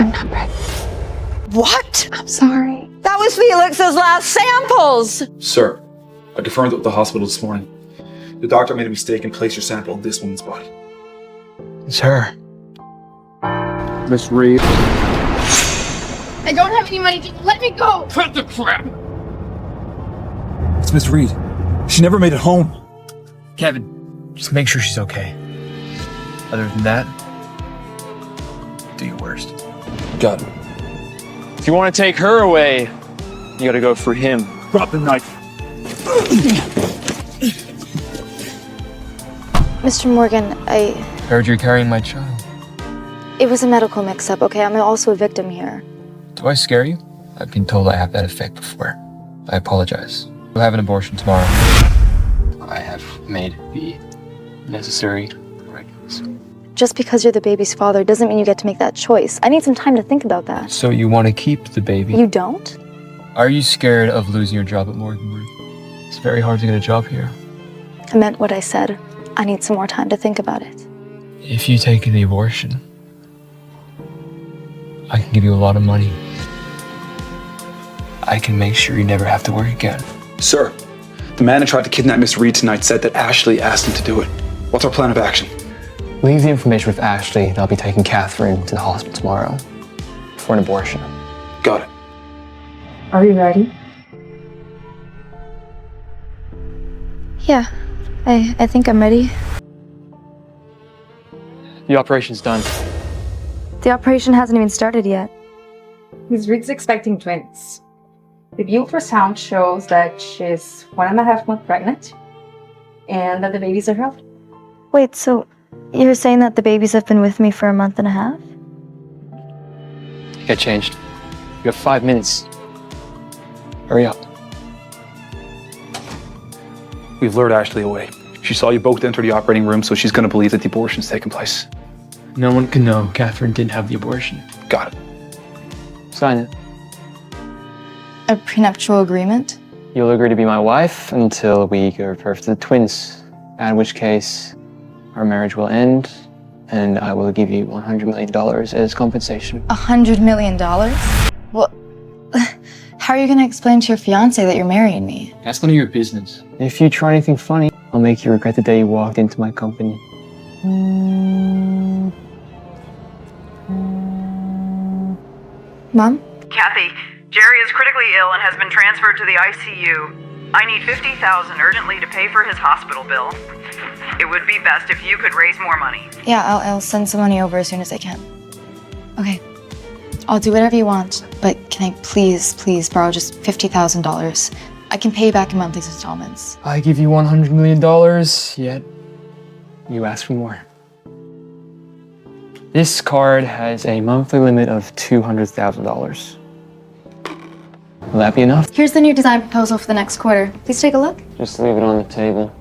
I'm not pregnant. What? I'm sorry. That was Felix's last samples! Sir, I confirmed it with the hospital this morning. The doctor made a mistake and placed your sample in this woman's body. It's her. Miss Reed. I don't have any money. Just let me go. Cut the crap! It's Miss Reed. She never made it home. Kevin, just make sure she's okay. Other than that, do your worst. Got it. If you want to take her away, you gotta go for him. Drop the knife. Mr. Morgan, Heard you're carrying my child. it was a medical mix-up, okay? I'm also a victim here. Do I scare you? I've been told I have that effect before. I apologize. You'll have an abortion tomorrow. I have made the necessary arrangements. Just because you're the baby's father doesn't mean you get to make that choice. I need some time to think about that. So you want to keep the baby? You don't? Are you scared of losing your job at Morgan? It's very hard to get a job here. I meant what I said. I need some more time to think about it. If you take the abortion, I can give you a lot of money. I can make sure you never have to work again. Sir, the man who tried to kidnap Miss Reed tonight said that Ashley asked him to do it. What's our plan of action? Leave the information with Ashley, and I'll be taking Catherine to the hospital tomorrow for an abortion. Got it. Are you ready? Yeah, I think I'm ready. The operation's done. The operation hasn't even started yet. Miss Reed's expecting twins. The ultrasound shows that she's 1.5 months pregnant and that the babies are healthy. Wait, so you're saying that the babies have been with me for 1.5 months? Get changed. You have 5 minutes. Hurry up. We've lured Ashley away. She saw you both enter the operating room, so she's going to believe that the abortion's taken place. No one can know Catherine didn't have the abortion. Got it. Sign it. A prenuptial agreement? You'll agree to be my wife until we give birth to the twins, at which case our marriage will end and I will give you $100 million as compensation. $100 million? Well, how are you gonna explain to your fiancé that you're marrying me? That's none of your business. If you try anything funny, I'll make you regret the day you walked into my company. Mom? Kathy, Jerry is critically ill and has been transferred to the ICU. I need $50,000 urgently to pay for his hospital bill. It would be best if you could raise more money. Yeah, I'll send some money over as soon as I can. Okay. I'll do whatever you want, but can I please borrow just $50,000? I can pay you back in monthly installments. I give you $100 million, yet you ask for more. This card has a monthly limit of $200,000. Will that be enough? Here's the new design proposal for the next quarter. Please take a look. Just leave it on the table.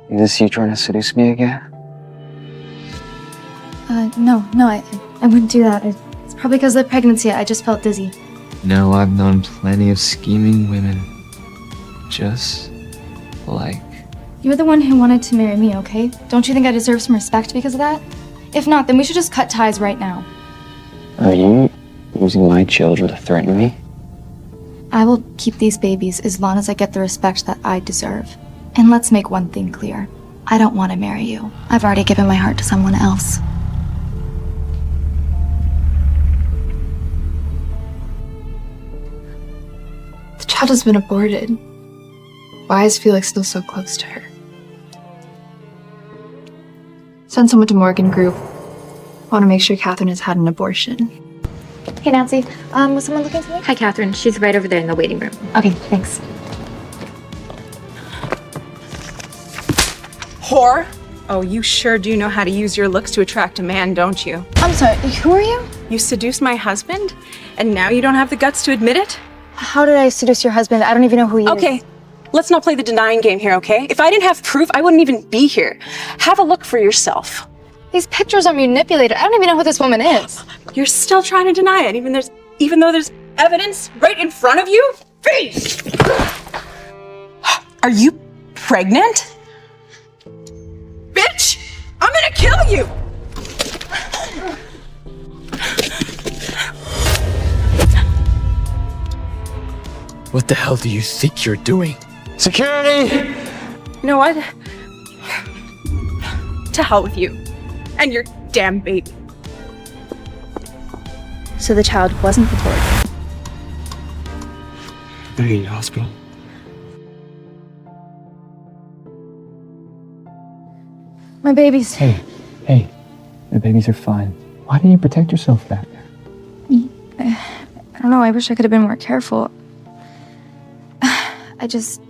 Is this you trying to seduce me again? No, I wouldn't do that. It's probably because of the pregnancy. I just felt dizzy. No, I've known plenty of scheming women. Just like... You're the one who wanted to marry me, okay? Don't you think I deserve some respect because of that? If not, then we should just cut ties right now. Are you using my children to threaten me? I will keep these babies as long as I get the respect that I deserve. And let's make one thing clear. I don't want to marry you. I've already given my heart to someone else. The child has been aborted. Why is Felix still so close to her? Send someone to Morgan Group. Want to make sure Catherine has had an abortion. Hey, Nancy. Was someone looking for me? Hi, Catherine. She's right over there in the waiting room. Okay, thanks. Whore? Oh, you sure do know how to use your looks to attract a man, don't you? I'm sorry, who are you? You seduced my husband, and now you don't have the guts to admit it? How did I seduce your husband? I don't even know who he is. Okay, let's not play the denying game here, okay? If I didn't have proof, I wouldn't even be here. Have a look for yourself. These pictures are manipulated. I don't even know who this woman is. You're still trying to deny it, even though there's evidence right in front of you? Face! Are you pregnant? Bitch! I'm gonna kill you! What the hell do you think you're doing? Security! You know what? To hell with you. And your damn baby. So the child wasn't the toy. Better get to the hospital. My babies. Hey, the babies are fine. Why didn't you protect yourself back there? I don't know, I wish I could have been more careful. I just...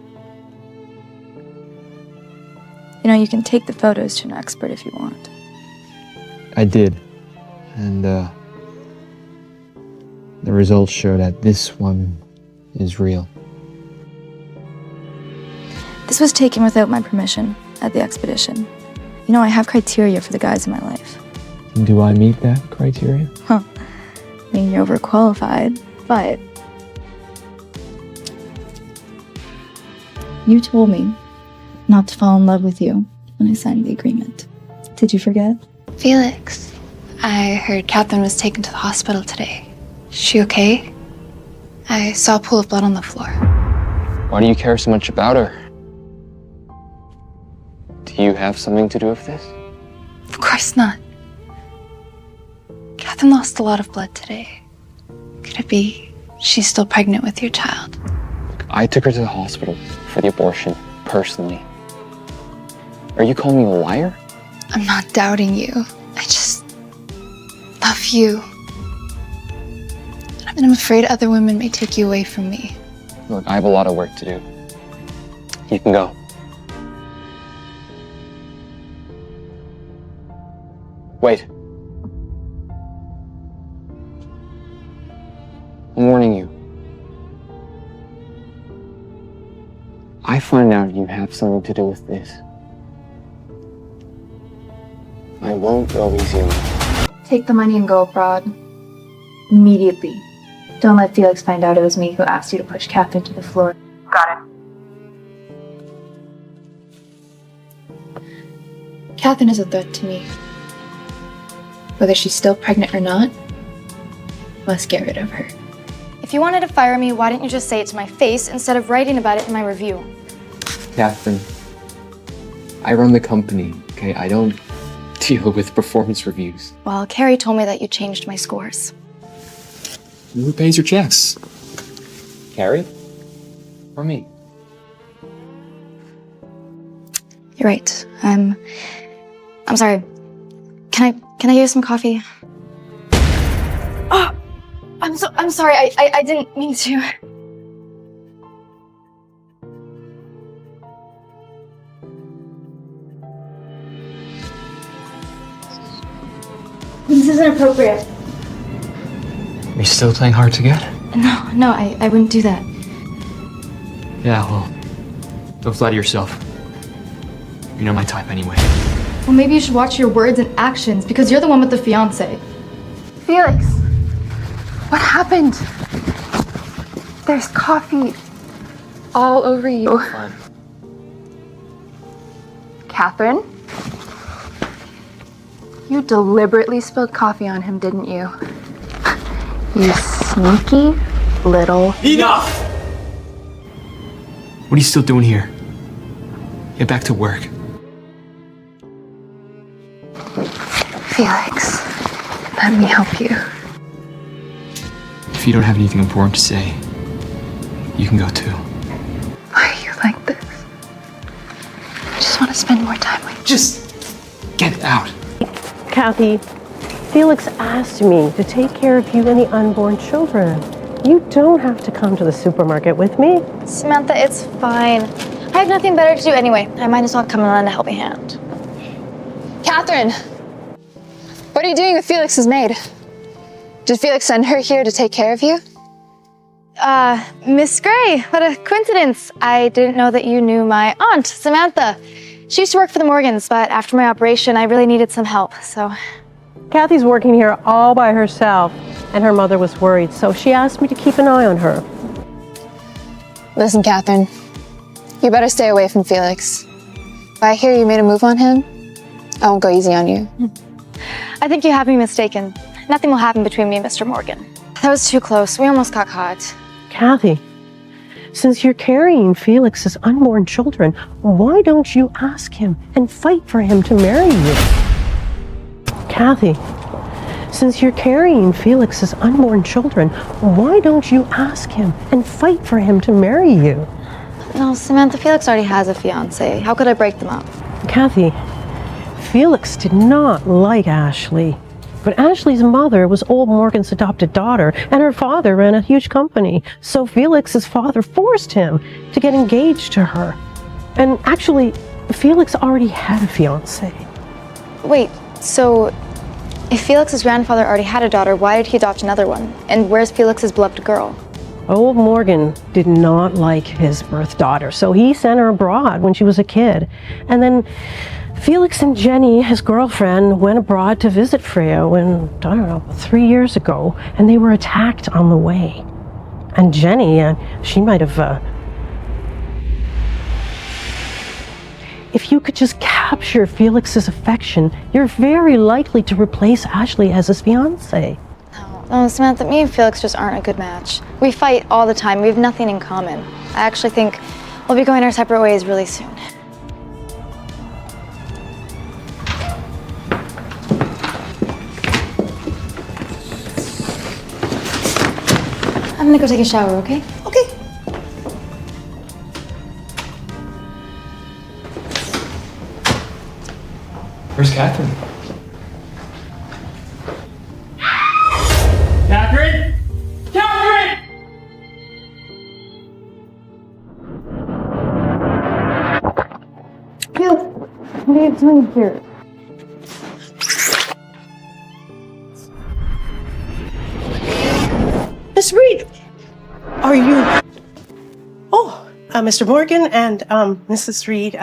You know, you can take the photos to an expert if you want. I did. And, the results show that this one is real. This was taken without my permission at the expedition. You know, I have criteria for the guys in my life. Do I meet that criteria? I mean, you're overqualified, but... You told me not to fall in love with you when I signed the agreement. Did you forget? Felix, I heard Catherine was taken to the hospital today. Is she okay? I saw a pool of blood on the floor. Why do you care so much about her? Do you have something to do with this? Of course not. Catherine lost a lot of blood today. Could it be she's still pregnant with your child? I took her to the hospital for the abortion, personally. Are you calling me a liar? I'm not doubting you. I just love you. And I'm afraid other women may take you away from me. Look, I have a lot of work to do. You can go. Wait. I'm warning you. I find out you have something to do with this. I won't go easy on you. Take the money and go abroad. Immediately. Don't let Felix find out it was me who asked you to push Catherine to the floor. Got it. Catherine is a threat to me. Whether she's still pregnant or not, must get rid of her. If you wanted to fire me, why didn't you just say it to my face instead of writing about it in my review? Catherine, I run the company, okay? I don't deal with performance reviews. Well, Carrie told me that you changed my scores. Who pays your checks? Carrie? Or me? You're right. I'm sorry. Can I get you some coffee? Oh, I'm sorry. I didn't mean to. This isn't appropriate. Are you still playing hard to get? No, I wouldn't do that. Yeah, well, don't flatter yourself. You know my type anyway. Well, maybe you should watch your words and actions because you're the one with the fiancé. Felix, what happened? There's coffee all over you. Fine. Catherine? You deliberately spilled coffee on him, didn't you? You sneaky little... Enough! What are you still doing here? Get back to work. Felix, let me help you. If you don't have anything important to say, you can go too. Why are you like this? I just want to spend more time with you. Just get out. Kathy, Felix asked me to take care of you and the unborn children. You don't have to come to the supermarket with me. Samantha, it's fine. I have nothing better to do anyway. I might as well come and lend a helping hand. Catherine, what are you doing with Felix's maid? Did Felix send her here to take care of you? Miss Gray, what a coincidence. I didn't know that you knew my aunt, Samantha. She used to work for the Morgans, but after my operation, I really needed some help, so... Kathy's working here all by herself, and her mother was worried, so she asked me to keep an eye on her. Listen, Catherine, You better stay away from Felix. If I hear you made a move on him, I won't go easy on you. I think you have me mistaken. Nothing will happen between me and Mr. Morgan. That was too close. We almost got caught. Kathy, since you're carrying Felix's unborn children, why don't you ask him and fight for him to marry you? Kathy, since you're carrying Felix's unborn children, why don't you ask him and fight for him to marry you? No, Samantha, Felix already has a fiancé. How could I break them up? Kathy, Felix did not like Ashley. But Ashley's mother was old Morgan's adopted daughter, and her father ran a huge company. So Felix's father forced him to get engaged to her. And actually, Felix already had a fiancée. Wait, so if Felix's grandfather already had a daughter, why did he adopt another one? And where's Felix's beloved girl? Old Morgan did not like his birth daughter, so he sent her abroad when she was a kid. And then Felix and Jenny, his girlfriend, went abroad to visit Freya when, I don't know, 3 years ago, and they were attacked on the way. And Jenny, she might have... If you could just capture Felix's affection, you're very likely to replace Ashley as his fiancée. No, Samantha, me and Felix just aren't a good match. We fight all the time. We have nothing in common. I actually think we'll be going our separate ways really soon. I'm gonna go take a shower, okay? Okay. Where's Catherine? Catherine! Catherine! Felix, what are you doing here? Miss Reed, are you... Oh, Mr. Morgan and Mrs. Reed,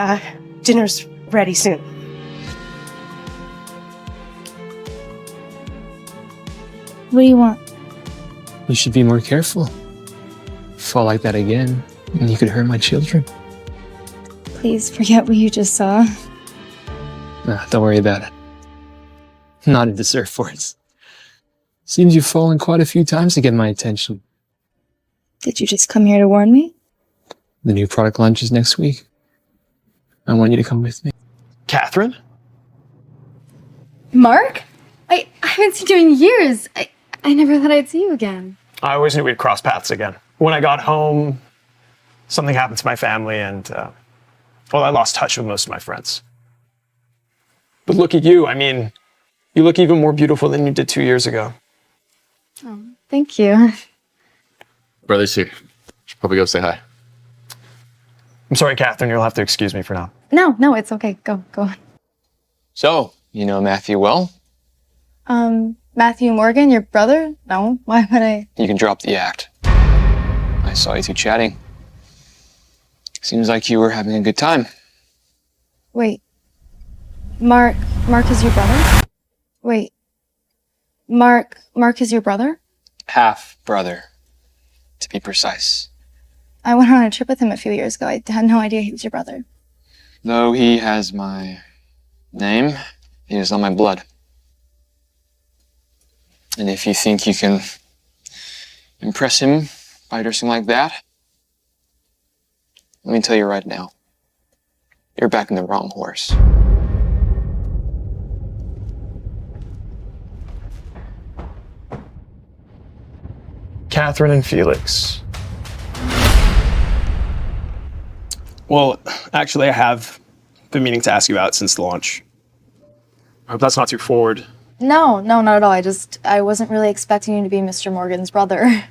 dinner's ready soon. What do you want? You should be more careful. Fall like that again, and you could hurt my children. Please forget what you just saw. Nah, don't worry about it. Not into surfboards. Seems you've fallen quite a few times to get my attention. Did you just come here to warn me? The new product launches next week. I want you to come with me. Catherine? Mark? I haven't seen you in years. I never thought I'd see you again. I always knew we'd cross paths again. When I got home, something happened to my family and, well, I lost touch with most of my friends. But look at you. I mean, you look even more beautiful than you did 2 years ago. Oh, thank you. Brother's here. Should probably go say hi. I'm sorry, Catherine. You'll have to excuse me for now. No, it's okay. Go on. So, you know Matthew well? Matthew Morgan, your brother? No, why would I? You can drop the act. I saw you two chatting. Seems like you were having a good time. Wait. Mark is your brother? Wait. Mark is your brother? Half brother, to be precise. I went on a trip with him a few years ago. I had no idea he was your brother. Though he has my name, he is on my blood. And if you think you can impress him by dressing like that, let me tell you right now, you're backing the wrong horse. Catherine and Felix. Well, actually, I have been meaning to ask you out since the launch. I hope that's not too forward. No, not at all. I wasn't really expecting you to be Mr. Morgan's brother.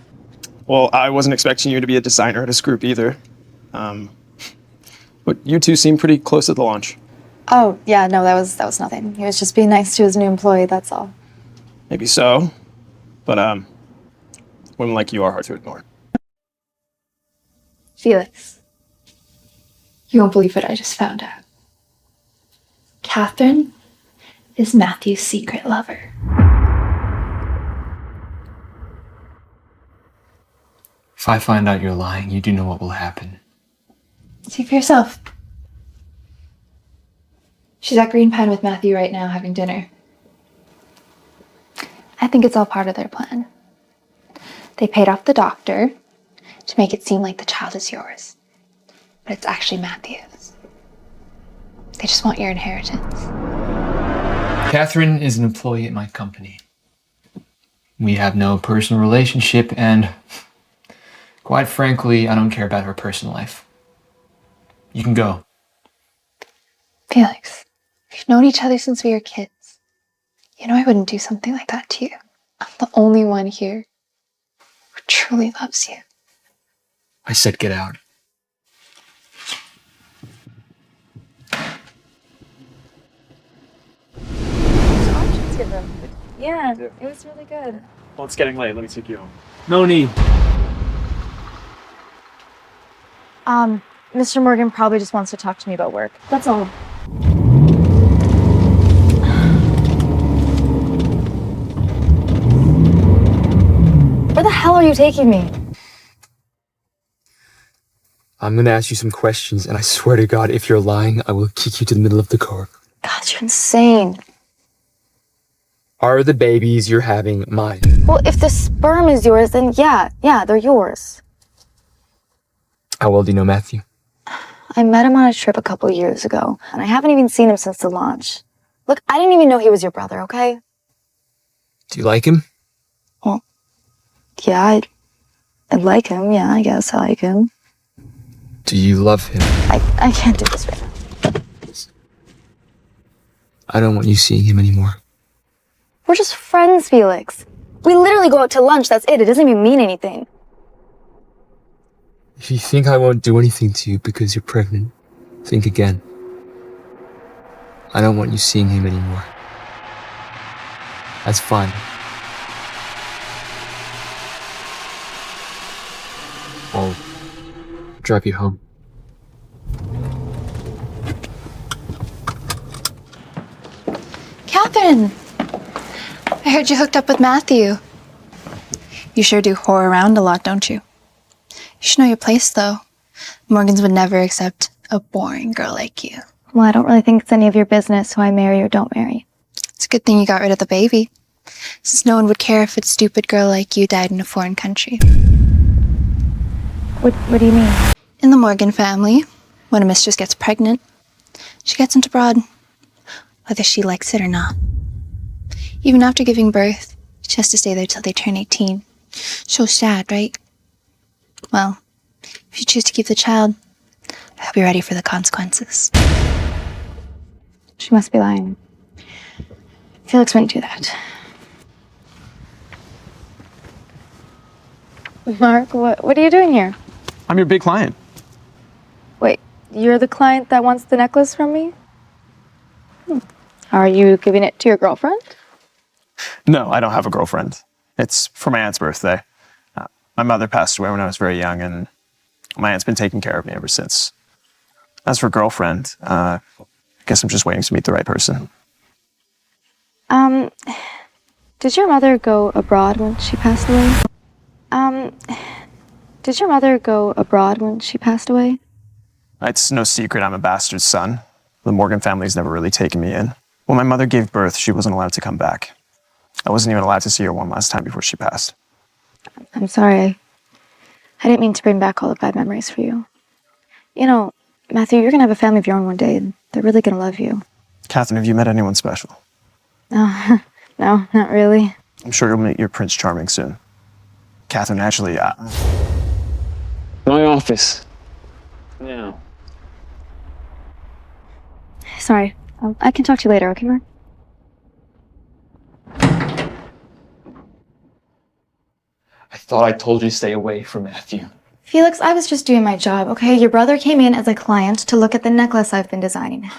Well, I wasn't expecting you to be a designer at this group either. But you two seem pretty close at the launch. Oh, yeah, no, that was nothing. He was just being nice to his new employee, that's all. Maybe so, but women like you are hard to ignore. Felix, you won't believe what I just found out. Catherine is Matthew's secret lover. If I find out you're lying, you do know what will happen. See for yourself. She's at Green Pine with Matthew right now having dinner. I think it's all part of their plan. They paid off the doctor to make it seem like the child is yours, but it's actually Matthew's. They just want your inheritance. Catherine is an employee at my company. We have no personal relationship, and quite frankly, I don't care about her personal life. You can go. Felix, we've known each other since we were kids. You know I wouldn't do something like that to you. I'm the only one here who truly loves you. I said get out. Yeah, it was really good. Well, it's getting late. Let me take you home. No need. Mr. Morgan probably just wants to talk to me about work. That's all. Where the hell are you taking me? I'm gonna ask you some questions, and I swear to God, if you're lying, I will kick you to the middle of the car. God, you're insane. Are the babies you're having mine? Well, if the sperm is yours, then yeah, they're yours. How well do you know Matthew? I met him on a trip a couple years ago, and I haven't even seen him since the launch. Look, I didn't even know he was your brother, okay? Do you like him? Well, yeah, I like him. Yeah, I guess I like him. Do you love him? I can't do this right now. I don't want you seeing him anymore. We're just friends, Felix. We literally go out to lunch, that's it. It doesn't even mean anything. If you think I won't do anything to you because you're pregnant, think again. I don't want you seeing him anymore. That's fine. I'll drive you home. Catherine! I heard you hooked up with Matthew. You sure do whore around a lot, don't you? You should know your place, though. Morgans would never accept a boring girl like you. Well, I don't really think it's any of your business who I marry or don't marry. It's a good thing you got rid of the baby, since no one would care if a stupid girl like you died in a foreign country. What do you mean? In the Morgan family, when a mistress gets pregnant, she gets sent abroad, whether she likes it or not. Even after giving birth, she has to stay there till they turn 18. So sad, right? Well, if you choose to keep the child, I hope you're ready for the consequences. She must be lying. Felix wouldn't do that. Mark, what are you doing here? I'm your big client. Wait, you're the client that wants the necklace from me? Are you giving it to your girlfriend? No, I don't have a girlfriend. It's for my aunt's birthday. My mother passed away when I was very young, and my aunt's been taking care of me ever since. As for girlfriend, I guess I'm just waiting to meet the right person. Did your mother go abroad when she passed away? Did your mother go abroad when she passed away? It's no secret I'm a bastard son. The Morgan family's never really taken me in. When my mother gave birth, she wasn't allowed to come back. I wasn't even allowed to see her one last time before she passed. I'm sorry. I didn't mean to bring back all the bad memories for you. You know, Matthew, you're gonna have a family of your own one day, and they're really gonna love you. Catherine, have you met anyone special? No, no, not really. I'm sure you'll meet your Prince Charming soon. Catherine, actually, My office. Now. Sorry. I can talk to you later, okay, Mark? I thought I told you to stay away from Matthew. Felix, I was just doing my job, okay? Your brother came in as a client to look at the necklace I've been designing.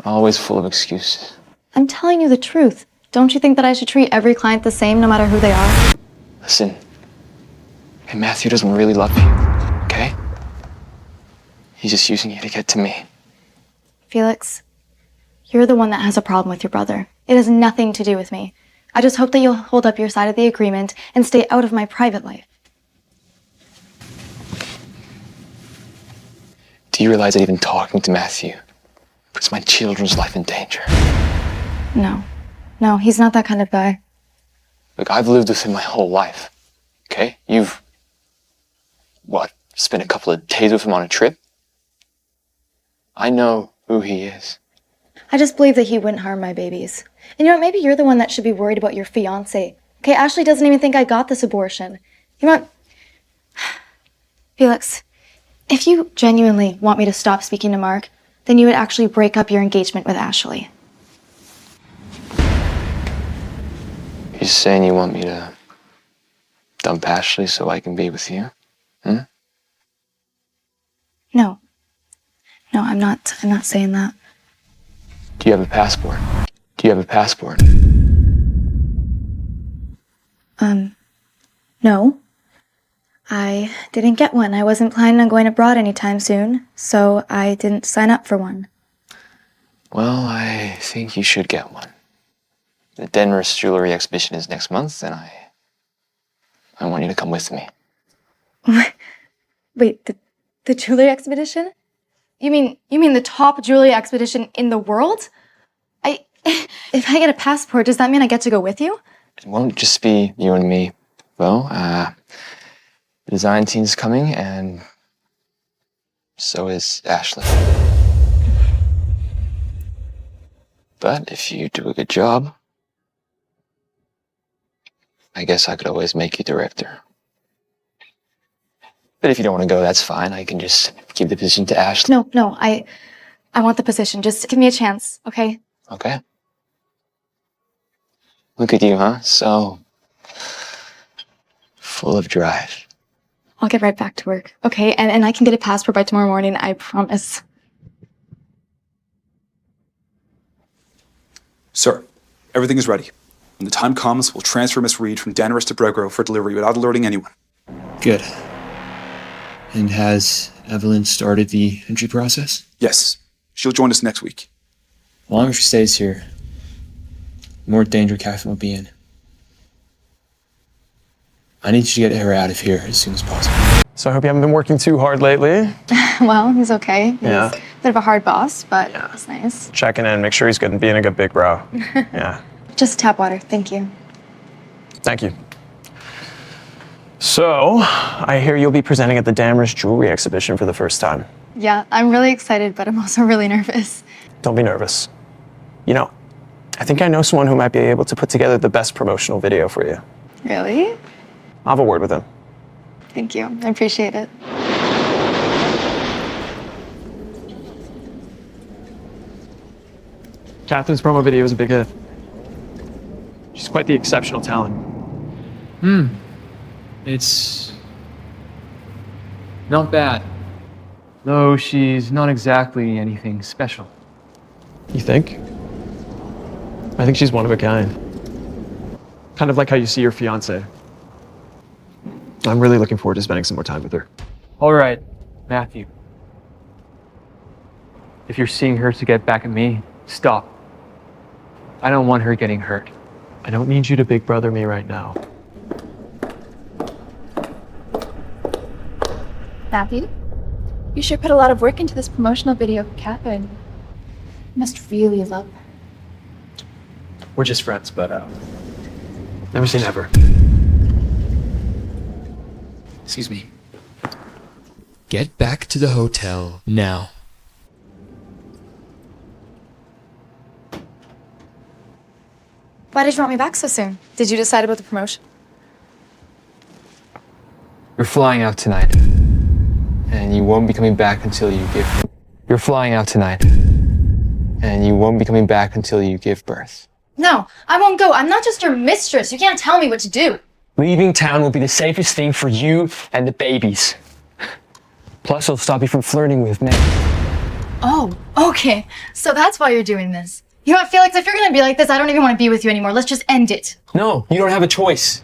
Always full of excuses. I'm telling you the truth. Don't you think that I should treat every client the same, no matter who they are? Listen, hey, Matthew doesn't really love you, okay? He's just using you to get to me. Felix, you're the one that has a problem with your brother. It has nothing to do with me. I just hope that you'll hold up your side of the agreement and stay out of my private life. Do Do you realize that even talking to Matthew puts my children's life in danger? No. No, he's not that kind of guy. Look, I've lived with him my whole life. Okay? You've, spent a couple of days with him on a trip? I know who he is. I just believe that he wouldn't harm my babies. And you know what? Maybe you're the one that should be worried about your fiancé. Okay, Ashley doesn't even think I got this abortion. You know what? Felix, if you genuinely want me to stop speaking to Mark, then you would actually break up your engagement with Ashley. You're saying you want me to dump Ashley so I can be with you? No. No, I'm not saying that. Do you have a passport? Do you have a passport? No. I didn't get one. I wasn't planning on going abroad anytime soon, so I didn't sign up for one. Well, I think you should get one. The Denver's jewelry exhibition is next month, and I want you to come with me. Wait, the jewelry expedition? You mean the top jewelry expedition in the world? If I get a passport, does that mean I get to go with you? It won't just be you and me, though. The design team's coming, and so is Ashley. But if you do a good job, I guess I could always make you director. But if you don't want to go, that's fine. I can just give the position to Ashley. No, I want the position. Just give me a chance, okay? Okay. Look at you, huh? So full of drive. I'll get right back to work, okay? And I can get a passport by tomorrow morning, I promise. Sir, everything is ready. When the time comes, we'll transfer Miss Reed from Danvers to Bregro for delivery without alerting anyone. Good. And has Evelyn started the entry process? Yes. She'll join us next week. The longer she stays here, the more danger Catherine will be in. I need you to get her out of here as soon as possible. So I hope you haven't been working too hard lately. Well, he's okay. He's Yeah. a bit of a hard boss, but it's nice. Checking in, make sure he's good and being a good big bro. Yeah. Just tap water, thank you. Thank you. So, I hear you'll be presenting at the Danvers Jewelry Exhibition for the first time. Yeah, I'm really excited, but I'm also really nervous. Don't be nervous. You know, I think I know someone who might be able to put together the best promotional video for you. Really? I'll have a word with him. Thank you, I appreciate it. Catherine's promo video was a big hit. She's quite the exceptional talent. It's not bad. Though she's not exactly anything special. You think? I think she's one of a kind. Kind of like how you see your fiancée. I'm really looking forward to spending some more time with her. All right, Matthew. If you're seeing her to get back at me, stop. I don't want her getting hurt. I don't need you to big brother me right now. Matthew, you sure put a lot of work into this promotional video for Catherine. You must really love her. We're just friends, but never say never. Excuse me. Get back to the hotel now. Why did you want me back so soon? Did you decide about the promotion? You're flying out tonight. And you won't be coming back until you give... You're flying out tonight. And you won't be coming back until you give birth. No, I won't go. I'm not just your mistress. You can't tell me what to do. Leaving town will be the safest thing for you and the babies. Plus, it'll stop you from flirting with me. Oh, okay. So that's why you're doing this. You know what, Felix? If you're gonna be like this, I don't even want to be with you anymore. Let's just end it. No, you don't have a choice.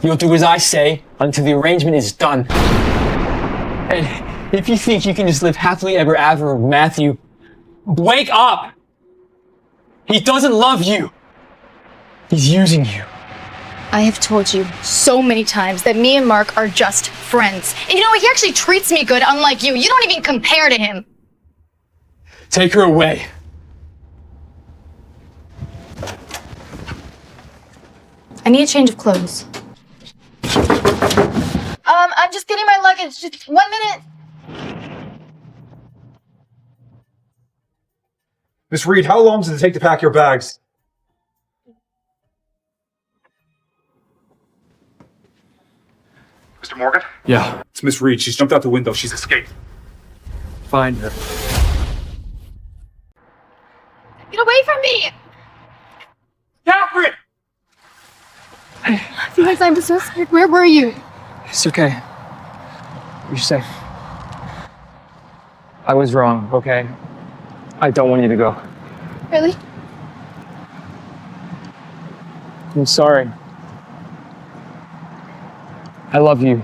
You'll do as I say until the arrangement is done. And if you think you can just live happily ever after with Matthew, wake up! He doesn't love you. He's using you. I have told you so many times that me and Mark are just friends. And you know what? He actually treats me good, unlike you. You don't even compare to him. Take her away. I need a change of clothes. I'm just getting my luggage. Just 1 minute. Miss Reed, how long does it take to pack your bags? Mr. Morgan? Yeah. It's Miss Reed. She's jumped out the window. She's escaped. Find her. Get away from me! Catherine! Felix, I'm so scared. Where were you? It's okay. You're safe. I was wrong, okay? I don't want you to go. Really? I'm sorry. I love you.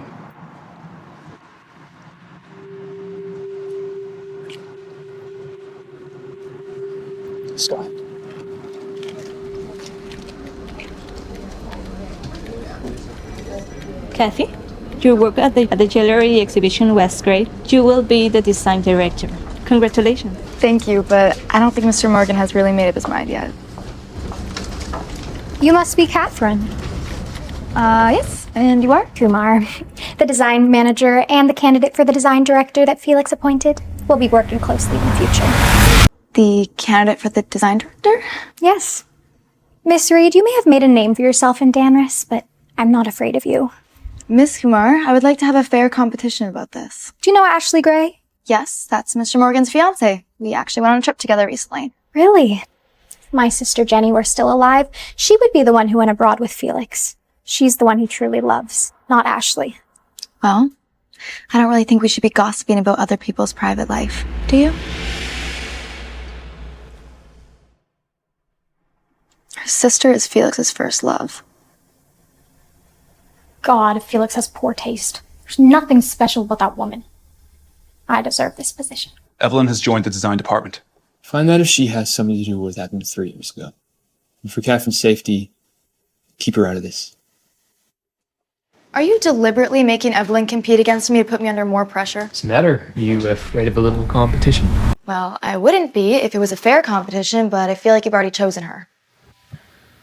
Stop. Kathy, you work at the jewelry exhibition was great. You will be the design director. Congratulations. Thank you, but I don't think Mr. Morgan has really made up his mind yet. You must be Catherine. Yes. And you are? Kumar, the design manager and the candidate for the design director that Felix appointed. We'll be working closely in the future. The candidate for the design director? Yes. Miss Reed, you may have made a name for yourself in Danvers, but I'm not afraid of you. Miss Kumar, I would like to have a fair competition about this. Do you know Ashley Gray? Yes, that's Mr. Morgan's fiancée. We actually went on a trip together recently. Really? If my sister Jenny were still alive, she would be the one who went abroad with Felix. She's the one he truly loves, not Ashley. Well, I don't really think we should be gossiping about other people's private life. Do you? Her sister is Felix's first love. God, Felix has poor taste. There's nothing special about that woman. I deserve this position. Evelyn has joined the design department. Find out if she has something to do with what happened 3 years ago. And for Catherine's safety, keep her out of this. Are you deliberately making Evelyn compete against me to put me under more pressure? What's the matter? You afraid of a little competition? Well, I wouldn't be if it was a fair competition, but I feel like you've already chosen her.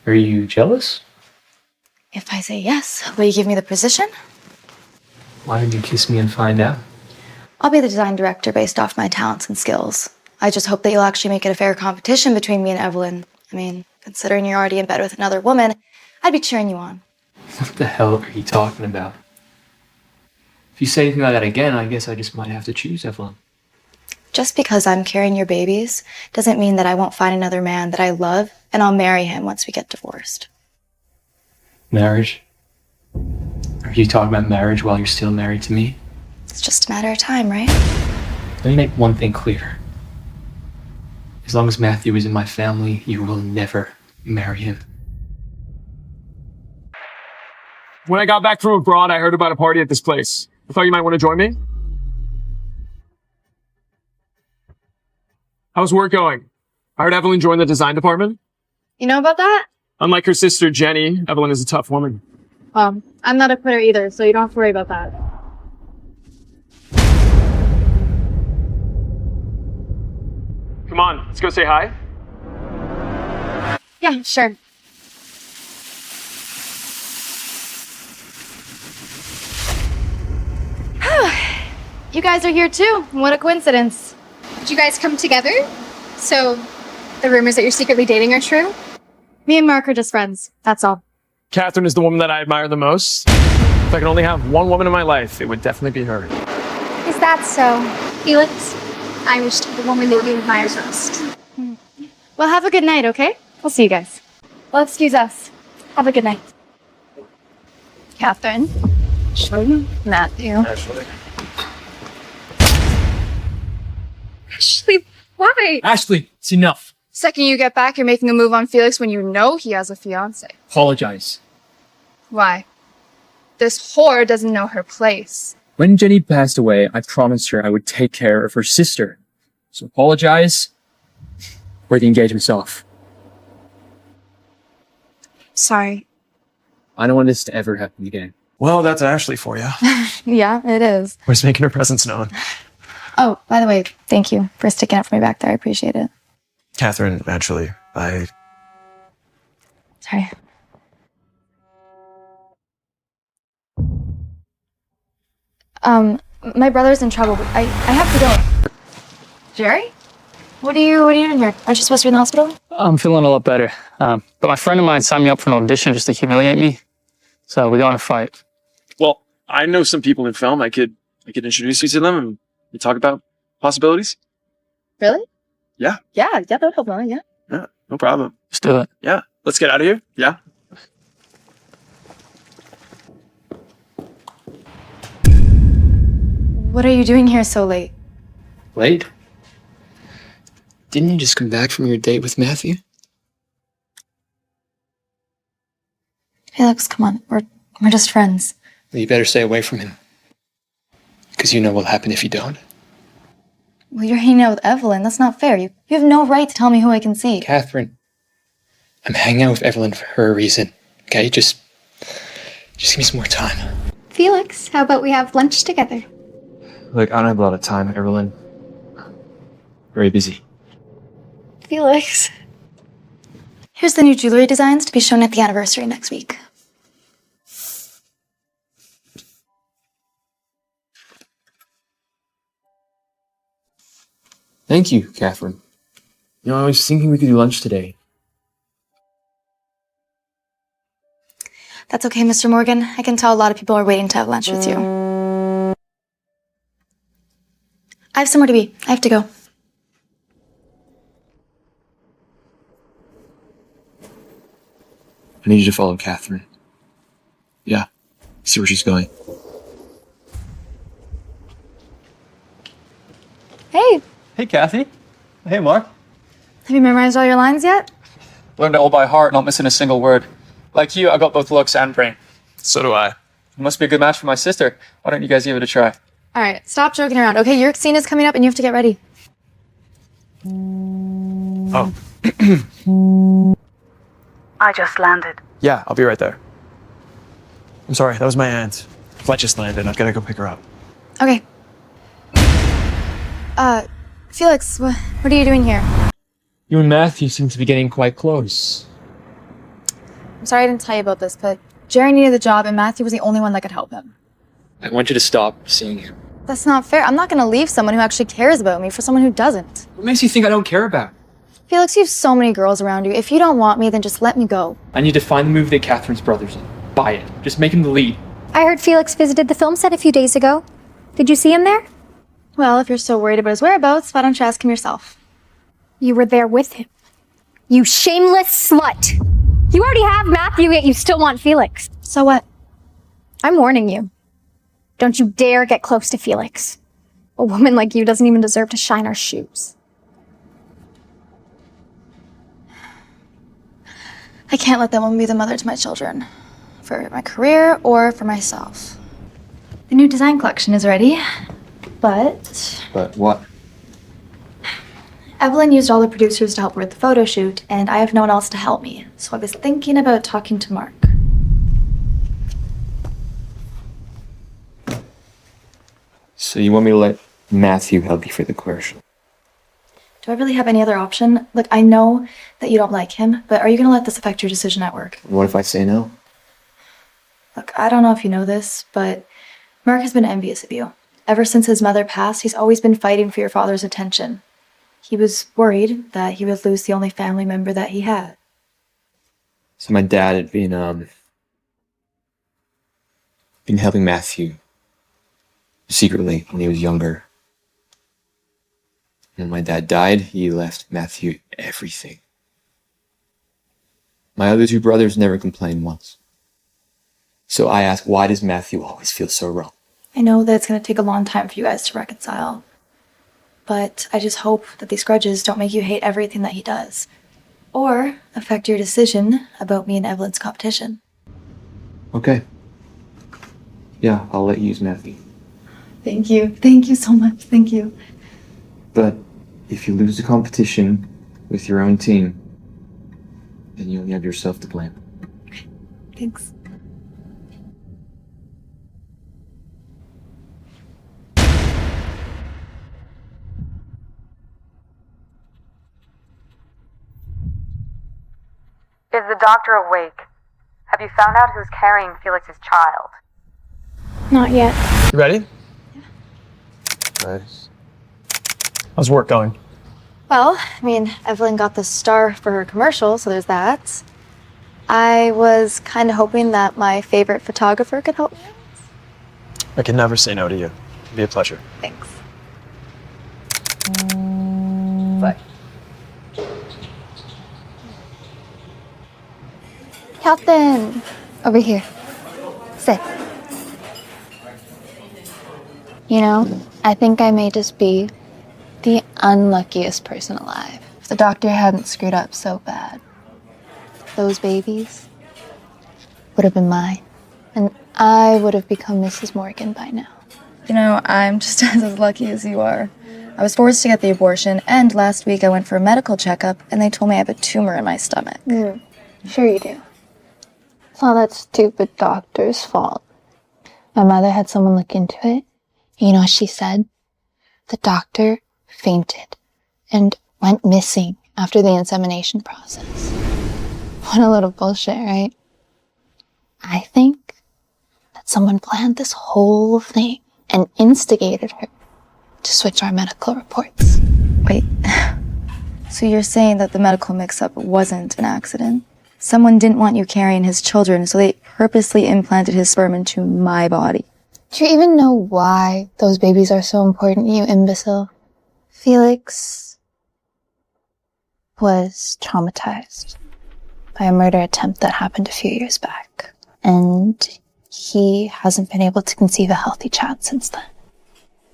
Are you jealous? If I say yes, will you give me the position? Why don't you kiss me and find out? I'll be the design director based off my talents and skills. I just hope that you'll actually make it a fair competition between me and Evelyn. I mean, considering you're already in bed with another woman, I'd be cheering you on. What the hell are you talking about? If you say anything like that again, I guess I just might have to choose Evelyn. Just because I'm carrying your babies doesn't mean that I won't find another man that I love and I'll marry him once we get divorced. Marriage? Are you talking about marriage while you're still married to me? It's just a matter of time, right? Let me make one thing clear. As long as Matthew is in my family, you will never marry him. When I got back from abroad, I heard about a party at this place. I thought you might want to join me. How's work going? I heard Evelyn joined the design department. You know about that? Unlike her sister, Jenny, Evelyn is a tough woman. I'm not a quitter either, so you don't have to worry about that. Come on, let's go say hi. Yeah, sure. You guys are here too. What a coincidence. Did you guys come together? So, the rumors that you're secretly dating are true? Me and Mark are just friends. That's all. Catherine is the woman that I admire the most. If I could only have one woman in my life, it would definitely be her. Is that so? Felix, I wish to be the woman that you admire most. Well, have a good night, okay? We'll see you guys. Well, excuse us. Have a good night. Catherine. Matthew. Ashley, why? Ashley, it's enough. Second you get back, you're making a move on Felix when you know he has a fiancé. Apologize. Why? This whore doesn't know her place. When Jenny passed away, I promised her I would take care of her sister. So apologize, or the engagement's off. Sorry. I don't want this to ever happen again. Well, that's Ashley for you. Yeah, it is. We're just making her presence known. Oh, by the way, thank you for sticking up for me back there. I appreciate it. Catherine, actually, Sorry. My brother's in trouble. I have to go. Jerry? What are you doing here? Aren't you supposed to be in the hospital? I'm feeling a lot better. But my friend of mine signed me up for an audition just to humiliate me. So we're going to fight. Well, I know some people in film. I could introduce you to them and we talk about possibilities. Really? Yeah. Yeah, that would help out, yeah. Yeah, no problem. Let's do it. Yeah, let's get out of here. Yeah. What are you doing here so late? Late? Didn't you just come back from your date with Matthew? Felix, come on. We're just friends. Well, you better stay away from him. Because you know what'll happen if you don't. Well, you're hanging out with Evelyn. That's not fair. You have no right to tell me who I can see. Catherine, I'm hanging out with Evelyn for her reason. Okay, just give me some more time. Felix, how about we have lunch together? Look, I don't have a lot of time, Evelyn. Very busy. Felix. Here's the new jewelry designs to be shown at the anniversary next week. Thank you, Catherine. You know, I was thinking we could do lunch today. That's okay, Mr. Morgan. I can tell a lot of people are waiting to have lunch with you. I have somewhere to be. I have to go. I need you to follow Catherine. Yeah, see where she's going. Hey, Hey, Kathy. Hey, Mark. have you memorized all your lines yet? Learned it all by heart, not missing a single word. Like you, I got both looks and brain. So do I. It must be a good match for my sister. Why don't you guys give it a try? All right, stop joking around. Okay, your scene is coming up and you have to get ready. Oh. I just landed. Yeah, I'll be right there. I'm sorry, that was my aunt. Flight just landed. I've got to go pick her up. Okay. Felix, what are you doing here? You and Matthew seem to be getting quite close. I'm sorry I didn't tell you about this, but Jerry needed the job and Matthew was the only one that could help him. I want you to stop seeing him. That's not fair. I'm not going to leave someone who actually cares about me for someone who doesn't. What makes you think I don't care about him? Felix, you have so many girls around you. If you don't want me, then just let me go. I need to find the movie that Catherine's brother's in. Buy it. Just make him the lead. I heard Felix visited the film set a few days ago. Did you see him there? Well, if you're so worried about his whereabouts, why don't you ask him yourself? You were there with him. You shameless slut! You already have Matthew, yet you still want Felix. So what? I'm warning you. Don't you dare get close to Felix. A woman like you doesn't even deserve to shine our shoes. I can't let that woman be the mother to my children. For my career or for myself. The new design collection is ready, but But what? Evelyn used all the producers to help her with the photo shoot, and I have no one else to help me. So I was thinking about talking to Mark. So you want me to let Matthew help you for the commercial? Do I really have any other option? Look, I know that you don't like him, but are you going to let this affect your decision at work? What if I say no? Look, I don't know if you know this, but Mark has been envious of you. Ever since his mother passed, he's always been fighting for your father's attention. He was worried that he would lose the only family member that he had. So my dad had been helping Matthew secretly when he was younger. When my dad died, he left Matthew everything. My other two brothers never complained once. So I ask, why does Matthew always feel so wrong? I know that it's going to take a long time for you guys to reconcile. But I just hope that these grudges don't make you hate everything that he does. Or affect your decision about me and Evelyn's competition. Okay. Yeah, I'll let you use Matthew. Thank you. Thank you so much. Thank you. But if you lose the competition with your own team, then you only have yourself to blame. Thanks. the doctor awake? Have you found out who's carrying Felix's child? Not yet. You ready? Nice. How's work going? Well, I mean, Evelyn got the star for her commercial, so there's that. I was kind of hoping that my favorite photographer could help me. I can never say no to you. It'd be a pleasure. Thanks. Bye. Captain! Over here. Sit. You know, I think I may just be the unluckiest person alive. If the doctor hadn't screwed up so bad, those babies would have been mine. And I would have become Mrs. Morgan by now. You know, I'm just as lucky as you are. I was forced to get the abortion, and last week I went for a medical checkup, and they told me I have a tumor in my stomach. Sure you do. It's all that stupid doctor's fault. My mother had someone look into it. You know what she said? The doctor fainted and went missing after the insemination process. What a little bullshit, right? I think that someone planned this whole thing and instigated her to switch our medical reports. Wait, so you're saying that the medical mix-up wasn't an accident? Someone didn't want you carrying his children, so they purposely implanted his sperm into my body. Do you even know why those babies are so important, you imbecile? Felix was traumatized by a murder attempt that happened a few years back. And he hasn't been able to conceive a healthy child since then.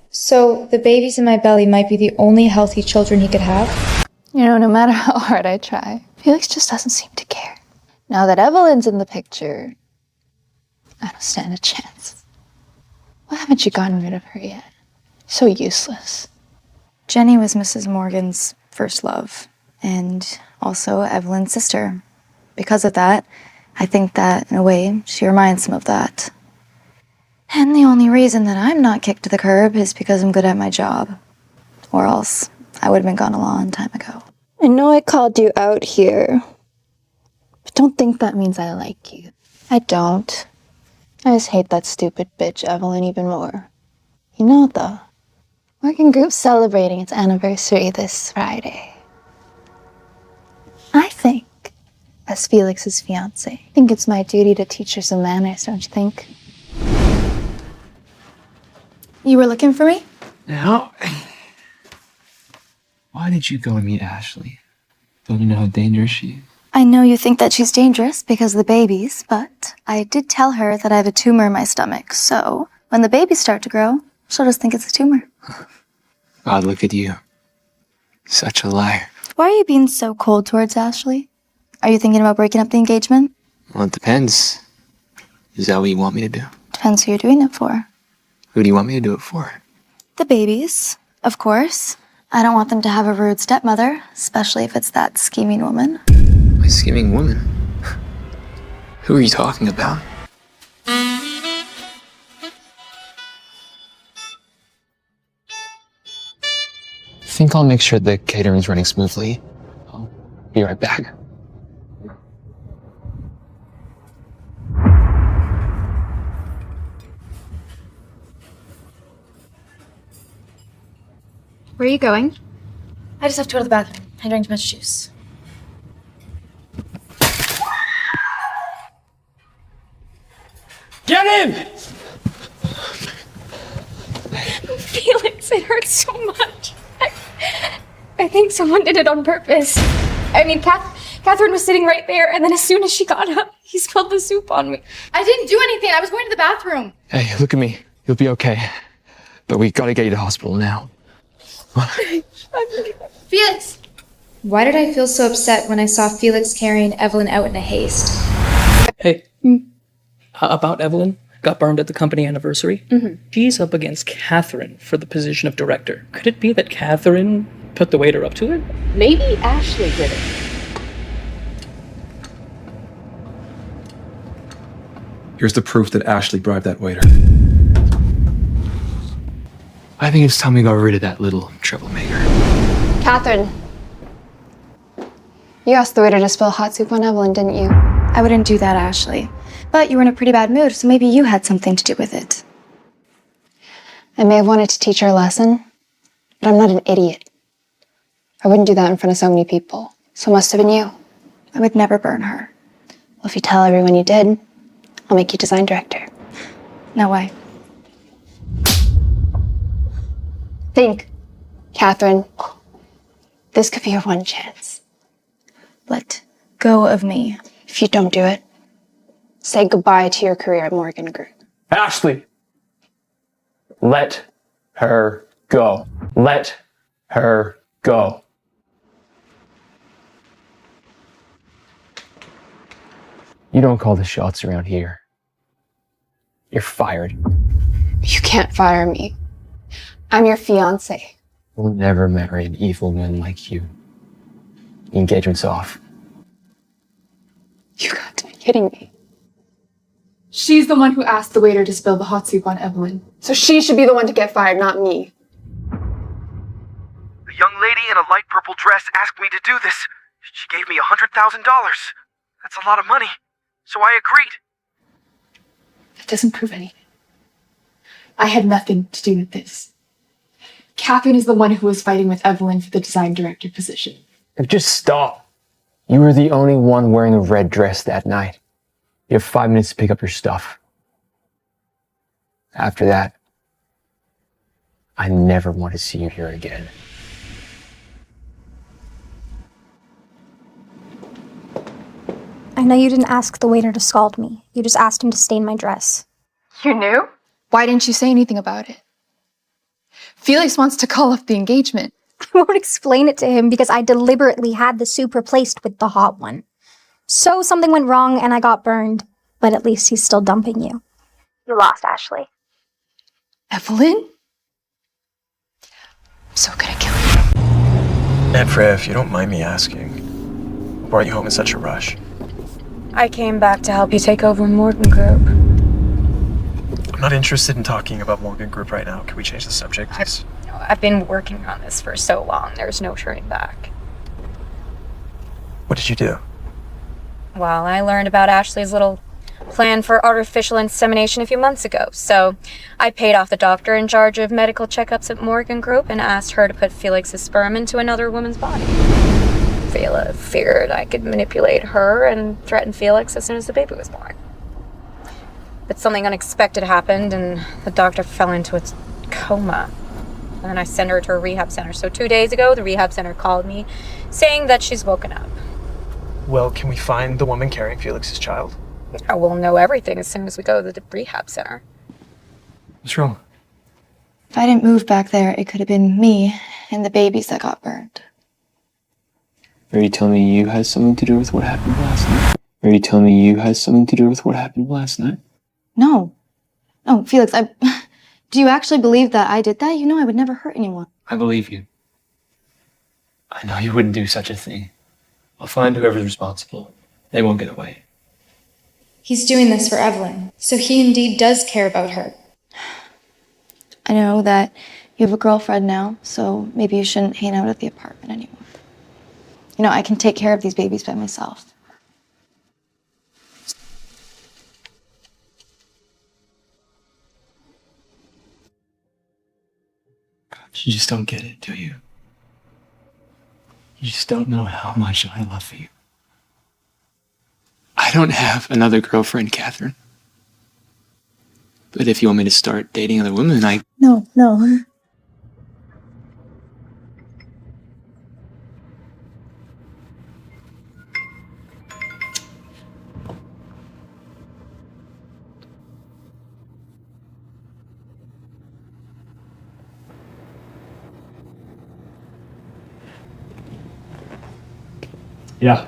So the babies in my belly might be the only healthy children he could have? You know, no matter how hard I try, Felix just doesn't seem to care. Now that Evelyn's in the picture, I don't stand a chance. Why haven't you gotten rid of her yet? So useless. Jenny was Mrs. Morgan's first love, and also Evelyn's sister. Because of that, I think that, in a way, she reminds him of that. And the only reason that I'm not kicked to the curb is because I'm good at my job. Or else, I would have been gone a long time ago. I know I called you out here, but don't think that means I like you. I don't. I just hate that stupid bitch Evelyn even more. You know, though, working group's celebrating its anniversary this Friday. I think, as Felix's fiancée, I think it's my duty to teach her some manners, don't you think? You were looking for me? Now, why did you go and meet Ashley? Don't you know how dangerous she is? I know you think that she's dangerous because of the babies, but I did tell her that I have a tumor in my stomach, so when the babies start to grow, she'll just think it's a tumor. God, look at you. Such a liar. Why are you being so cold towards Ashley? Are you thinking about breaking up the engagement? Well, it depends. Is that what you want me to do? Depends who you're doing it for. Who do you want me to do it for? The babies, of course. I don't want them to have a rude stepmother, especially if it's that scheming woman. My scheming woman? Who are you talking about? Think I'll make sure the catering's running smoothly. I'll be right back. Where are you going? I just have to go to the bathroom. I drank too much juice. Get in! Felix, it hurts so much. I think someone did it on purpose. I mean, Catherine was sitting right there, and then as soon as she got up, he spilled the soup on me. I didn't do anything. I was going to the bathroom. Hey, look at me. You'll be okay. But we gotta get you to hospital now. Felix! Why did I feel so upset when I saw Felix carrying Evelyn out in a haste? Hey, about Evelyn, got burned at the company anniversary. She's up against Catherine for the position of director. Could it be that Catherine put the waiter up to it? Maybe Ashley did it. Here's the proof that Ashley bribed that waiter. I think it's time we got rid of that little troublemaker. Catherine. You asked the waiter to spill hot soup on Evelyn, didn't you? I wouldn't do that, Ashley. But you were in a pretty bad mood, so maybe you had something to do with it. I may have wanted to teach her a lesson, but I'm not an idiot. I wouldn't do that in front of so many people. So it must have been you. I would never burn her. Well, if you tell everyone you did, I'll make you design director. No way. Think, Catherine. This could be your one chance. Let go of me. If you don't do it, say goodbye to your career at Morgan Group. Ashley! Let her go. Let her go. You don't call the shots around here. You're fired. You can't fire me. I'm your fiancé. We'll never marry an evil man like you. The engagement's off. You got to be kidding me. She's the one who asked the waiter to spill the hot soup on Evelyn. So she should be the one to get fired, not me. A young lady in a light purple dress asked me to do this. She gave me $100,000. That's a lot of money. So I agreed. That doesn't prove anything. I had nothing to do with this. Catherine is the one who was fighting with Evelyn for the design director position. Just stop. You were the only one wearing a red dress that night. You have 5 minutes to pick up your stuff. After that, I never want to see you here again. I know you didn't ask the waiter to scald me. You just asked him to stain my dress. You knew? Why didn't you say anything about it? Felix wants to call off the engagement. I won't explain it to him because I deliberately had the soup replaced with the hot one. So something went wrong and I got burned, but at least he's still dumping you. You lost, Ashley. Evelyn? I'm so gonna kill you. Aunt Freya, if you don't mind me asking, why brought you home in such a rush? I came back to help you take over Morgan Group. I'm not interested in talking about Morgan Group right now. Can we change the subject, please? I've been working on this for so long, there's no turning back. What did you do? Well, I learned about Ashley's little plan for artificial insemination a few months ago, so I paid off the doctor in charge of medical checkups at Morgan Group and asked her to put Felix's sperm into another woman's body. Fela feared I could manipulate her and threaten Felix as soon as the baby was born. But something unexpected happened and the doctor fell into a coma. And then I sent her to a rehab center. So 2 days ago, the rehab center called me saying that she's woken up. Well, can we find the woman carrying Felix's child? I will know everything as soon as we go to the rehab center. What's wrong? If I didn't move back there, it could have been me and the babies that got burned. Are you telling me you had something to do with what happened last night? Are you telling me you had something to do with what happened last night? No. No, Felix, do you actually believe that I did that? You know I would never hurt anyone. I believe you. I know you wouldn't do such a thing. I'll find whoever's responsible. They won't get away. He's doing this for Evelyn, so he indeed does care about her. I know that you have a girlfriend now, so maybe you shouldn't hang out at the apartment anymore. You know, I can take care of these babies by myself. You just don't get it, do you? You just don't know how much I love you. I don't have another girlfriend, Catherine. But if you want me to start dating other women, No. Yeah.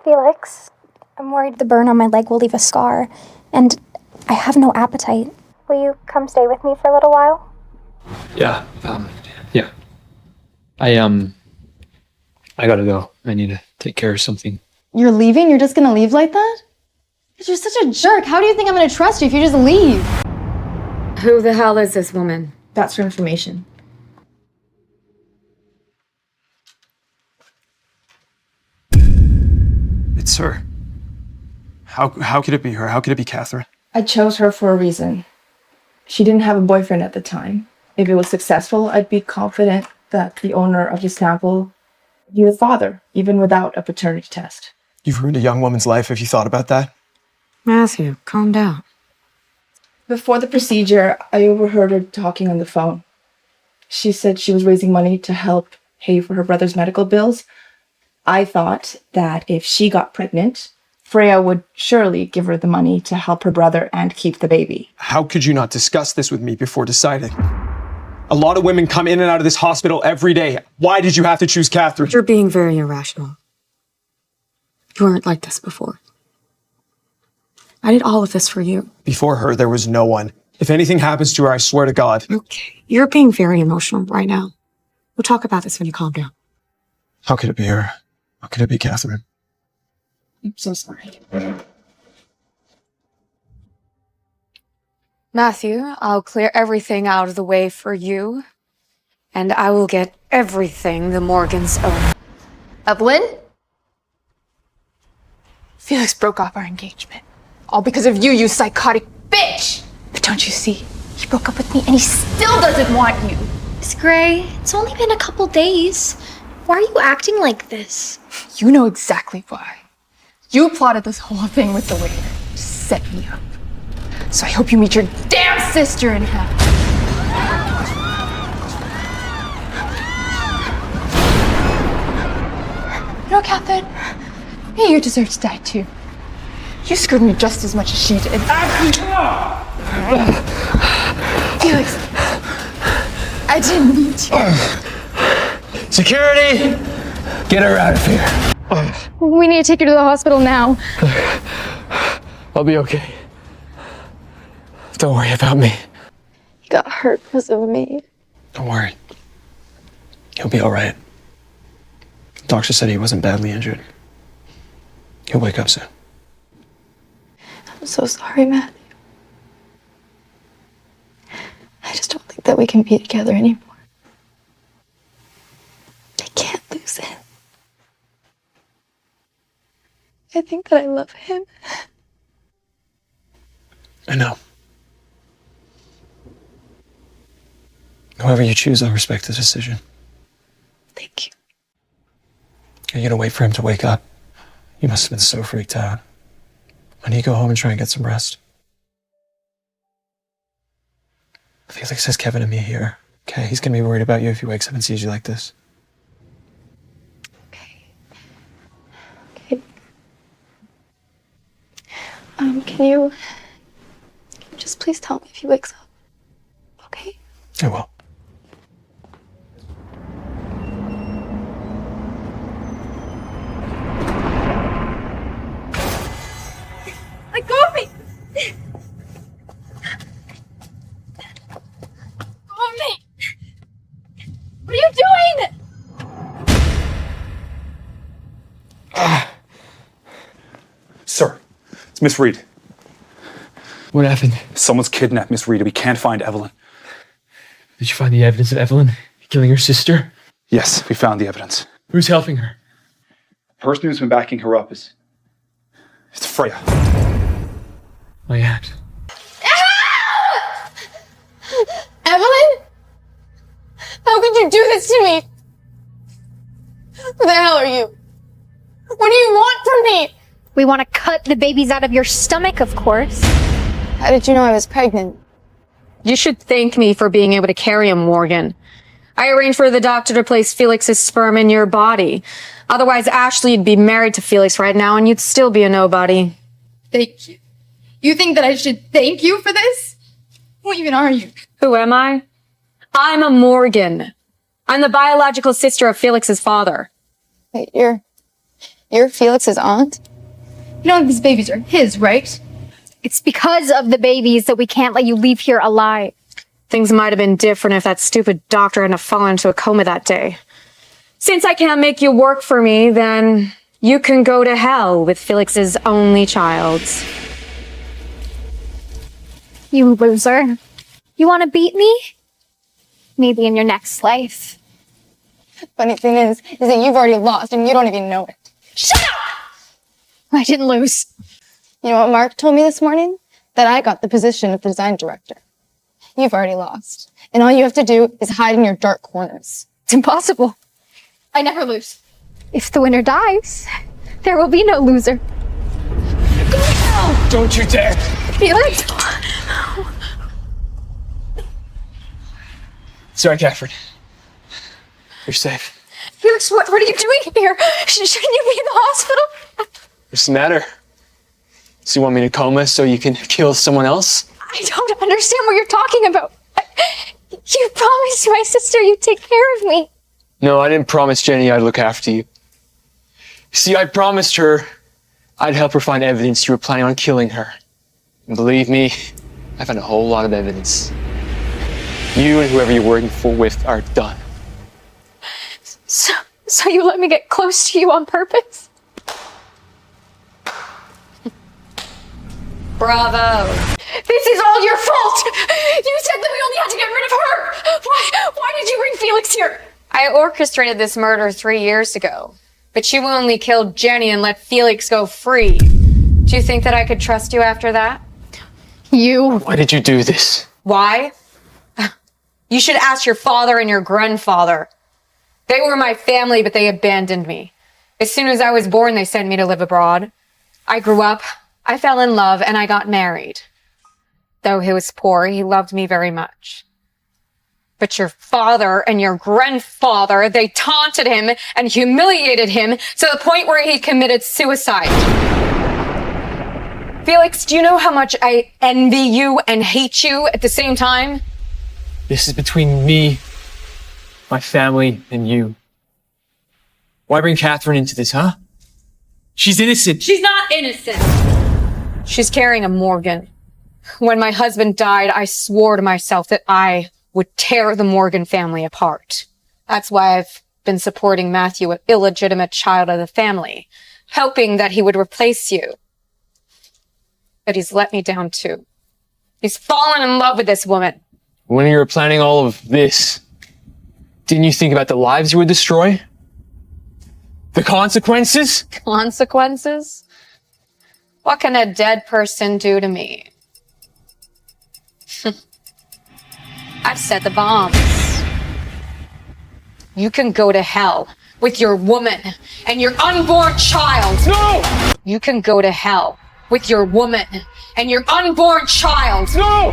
Felix, I'm worried the burn on my leg will leave a scar, and I have no appetite. Will you come stay with me for a little while? Yeah. Yeah. I gotta go. I need to take care of something. You're leaving? You're just gonna leave like that? You're such a jerk. How do you think I'm gonna trust you if you just leave? Who the hell is this woman? That's for information. Wait, sir. How could it be her? How could it be Catherine? I chose her for a reason. She didn't have a boyfriend at the time. If it was successful, I'd be confident that the owner of the sample would be the father, even without a paternity test. You've ruined a young woman's life. Have you thought about that? Matthew, calm down. Before the procedure, I overheard her talking on the phone. She said she was raising money to help pay for her brother's medical bills. I thought that if she got pregnant, Freya would surely give her the money to help her brother and keep the baby. How could you not discuss this with me before deciding? A lot of women come in and out of this hospital every day. Why did you have to choose Catherine? You're being very irrational. You weren't like this before. I did all of this for you. Before her, there was no one. If anything happens to her, I swear to God. Okay, you're being very emotional right now. We'll talk about this when you calm down. How could it be her? How could it be Catherine? I'm so sorry. Matthew, I'll clear everything out of the way for you, and I will get everything the Morgans own. Evelyn? Felix broke off our engagement. All because of you, you psychotic bitch! But don't you see? He broke up with me and he still doesn't want you! Miss Gray, it's only been a couple days. Why are you acting like this? You know exactly why. You plotted this whole thing with the waiter to set me up. So I hope you meet your damn sister in heaven. You know, Catherine, you deserve to die too. You screwed me just as much as she did. Felix, I didn't mean to. Security! Get her out of here. We need to take her to the hospital now. I'll be okay. Don't worry about me. He got hurt because of me. Don't worry. He'll be all right. The doctor said he wasn't badly injured. He'll wake up soon. I'm so sorry, Matthew. I just don't think that we can be together anymore. I can't lose him. I think that I love him. I know. However you choose, I'll respect the decision. Thank you. Are you gonna wait for him to wake up? You must have been so freaked out. Why don't you go home and try and get some rest? Felix has Kevin and me here. Okay, he's gonna be worried about you if he wakes up and sees you like this. Okay. Can you just please tell me if he wakes up? Okay? I will. Let go of me! Go of me! What are you doing? Sir, it's Miss Reed. What happened? Someone's kidnapped Miss Reed. We can't find Evelyn. Did you find the evidence of Evelyn killing her sister? Yes, we found the evidence. Who's helping her? The person who's been backing her up is... It's Freya. My aunt. Evelyn? How could you do this to me? Who the hell are you? What do you want from me? We want to cut the babies out of your stomach, of course. How did you know I was pregnant? You should thank me for being able to carry him, Morgan. I arranged for the doctor to place Felix's sperm in your body. Otherwise, Ashley'd be married to Felix right now and you'd still be a nobody. Thank you. You think that I should thank you for this? Who even are you? Who am I? I'm a Morgan. I'm the biological sister of Felix's father. Wait, you're Felix's aunt? You know these babies are his, right? It's because of the babies that we can't let you leave here alive. Things might have been different if that stupid doctor hadn't fallen into a coma that day. Since I can't make you work for me, then you can go to hell with Felix's only child. You loser. You want to beat me? Maybe in your next life. Funny thing is that you've already lost and you don't even know it. Shut up! I didn't lose. You know what Mark told me this morning? That I got the position of design director. You've already lost. And all you have to do is hide in your dark corners. It's impossible. I never lose. If the winner dies, there will be no loser. Go now! Don't you dare! Felix! Sorry, Catherine. You're safe. Felix, what are you doing here? Shouldn't you be in the hospital? What's the matter? So you want me to coma so you can kill someone else? I don't understand what you're talking about. You promised my sister you'd take care of me. No, I didn't promise Jenny I'd look after you. See, I promised her I'd help her find evidence you were planning on killing her. And believe me, I found a whole lot of evidence. You and whoever you're working with are done. So you let me get close to you on purpose? Bravo. This is all your fault! You said that we only had to get rid of her! Why did you bring Felix here? I orchestrated this murder 3 years ago, but you only killed Jenny and let Felix go free. Do you think that I could trust you after that? Why did you do this? Why? You should ask your father and your grandfather. They were my family, but they abandoned me. As soon as I was born, they sent me to live abroad. I grew up, I fell in love, and I got married. Though he was poor, he loved me very much. But your father and your grandfather, they taunted him and humiliated him to the point where he committed suicide. Felix, do you know how much I envy you and hate you at the same time? This is between me, my family, and you. Why bring Catherine into this, huh? She's innocent. She's not innocent. She's carrying a Morgan. When my husband died, I swore to myself that I would tear the Morgan family apart. That's why I've been supporting Matthew, an illegitimate child of the family, hoping that he would replace you. But he's let me down too. He's fallen in love with this woman. When you were planning all of this, didn't you think about the lives you would destroy? The consequences? Consequences? What can a dead person do to me? I've set the bombs. You can go to hell with your woman and your unborn child. No! You can go to hell with your woman and your unborn child. No!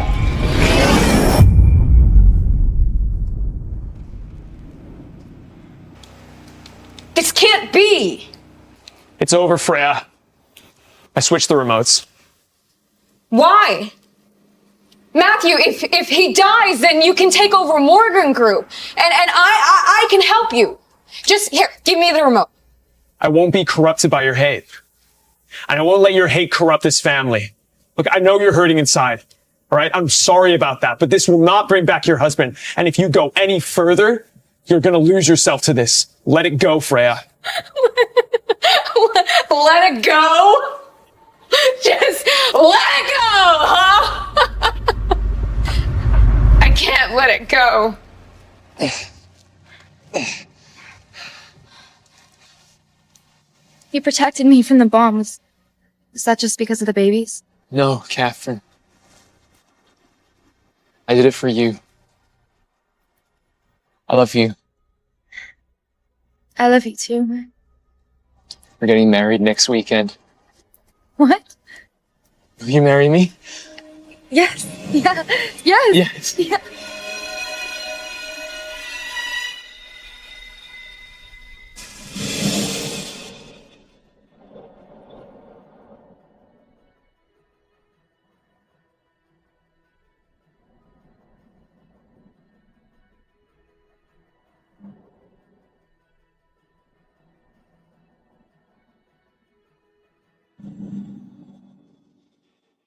This can't be. It's over, Freya. I switched the remotes. Why? Matthew, if he dies, then you can take over Morgan Group. And I can help you. Just, here, give me the remote. I won't be corrupted by your hate. And I won't let your hate corrupt this family. Look, I know you're hurting inside. All right? I'm sorry about that, but this will not bring back your husband. And if you go any further, you're gonna lose yourself to this. Let it go, Freya. Let it go? Just let it go, huh? I can't let it go. You protected me from the bombs. Was that just because of the babies? No, Catherine. I did it for you. I love you. I love you too. We're getting married next weekend. What? Will you marry me? Yes. Yeah. Yes. Yes. Yeah.